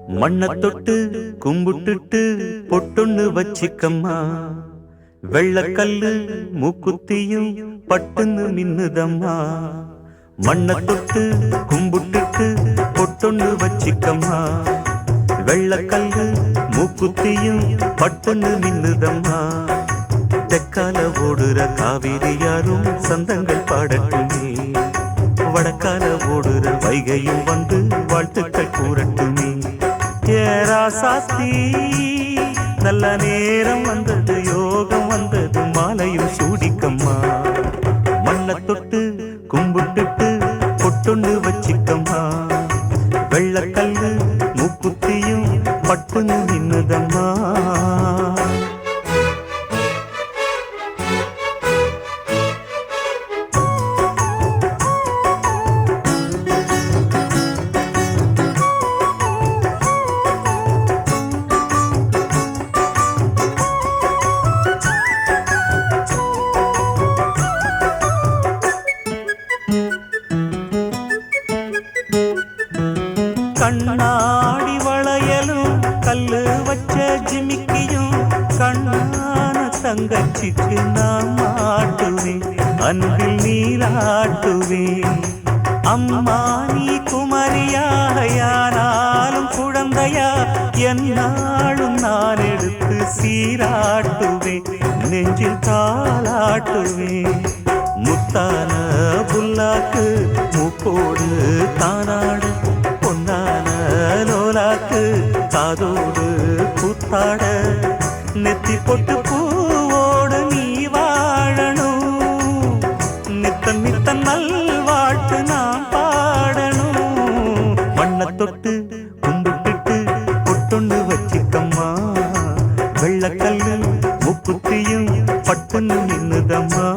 மண்ண தொட்டு கும்பிட்டுட்டு பொட்டொன்னு வச்சிக்கம்மா. வெள்ளக்கல்லு மூக்குத்தியும் பட்டுன்னு மின்னுதம்மா. மண்ண தொட்டு கும்பிட்டுட்டு பொட்டொன்னு வச்சிக்கம்மா. வெள்ளக்கல்லு மூக்குத்தியும் பட்டுன்னு மின்னுதம்மா. தெற்கால ஓடுற காவிரி யாரும் சந்தங்கள் பாடட்டுமே. வடக்கால ஓடுற வைகையும் வந்து வாழ்த்துக்கள் கூறட்டுமே. ஏராசாத்தி நல்ல நேரம் வந்தது, யோகம் வந்தது, மாலையும் சூடிக்கம்மா. மண்ண தொட்டு கும்பிட்டுட்டு பொட்டொன்னு வச்சிக்கம்மா. வெள்ளக்கல்லு மூக்குத்தியும் பட்டுன்னு நின்னுதம்மா. கண்ணாடி வளையலும் கல்லு வச்ச ஜிமிக்கியும் கண்ணான தங்கச்சிக்கு நான் மாட்டுவேன், அன்பில் நீராட்டுவேன். அம்மா நீ குமரியாக யாராலும் குழந்தையா என்னாலும் நான் எடுத்து சீராட்டுவேன், நெஞ்சில் தாளாட்டுவேன். முத்தான புல்லாக்கு மூக்கோடு தானாடு, பொன்னான லோலாக்கு காதோடு கூத்தாட. நெத்தி பொட்டு பூவோடு நீ வாழணும், நித்தம் நித்தம் நல்வாழ்த்து நான் பாடணும். மண்ண தொட்டு கும்பிட்டுட்டு பொட்டொன்னு வச்சிக்கம்மா. வெள்ளக்கல்லு மூக்குத்தியும் பட்டுன்னு நின்னுதம்மா.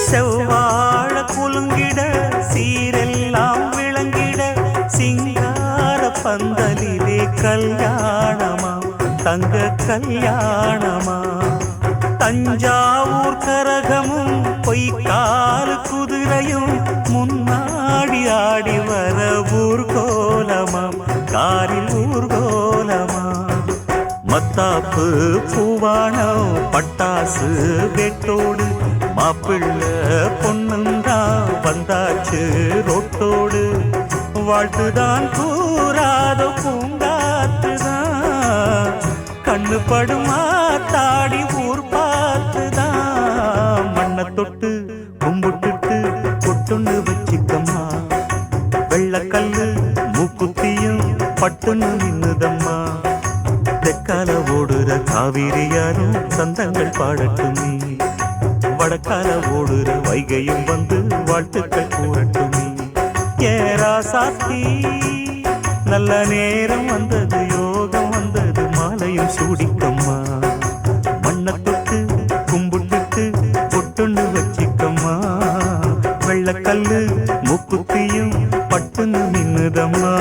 செவ்வாழ குலுங்கிட சீரெல்லாம் விளங்கிட சிங்கார பந்தலிலே கல்யாணமா, தங்க கல்யாணமா. தஞ்சாவூர் கரகமும் பொய்க்கால் குதிரையும் முன்னாடி ஆடி வர ஊர்கோலமா, காரில் ஊர்கோலமா. மத்தாப்பு பூவானம் பட்டாசு வெட்டோடு மாப்பிள்ளை பொண்ணுந்தா வந்தாச்சு ரோட்டோடு. வாழ்த்துதான் கூறாத பூங்காத்துதான், கண்ணு படுமா தாடி ஊர் பார்த்துதான். மண்ண தொட்டு கும்பிட்டுட்டு பொட்டொன்னு வச்சிக்கம்மா. வெள்ளக்கல்லு மூக்குத்தியும் பட்டுன்னு நின்னுதம்மா. தெற்கால ஓடுற காவிரி யாரும் சந்தங்கள் பாடட்டுமே. வடக்கால ஓடுற வைகையும் வந்து வாழ்த்துக்கள் கூறட்டுமே. ஏராசாத்தி நல்ல நேரம் வந்தது, யோகம் வந்தது, மாலையும் சூடிக்கம்மா. மண்ண தொட்டு கும்பிட்டுட்டு பொட்டொன்னு வச்சிக்கம்மா. வெள்ளக்கல்லு மூக்குத்தியும் பட்டுன்னு நின்னுதம்மா.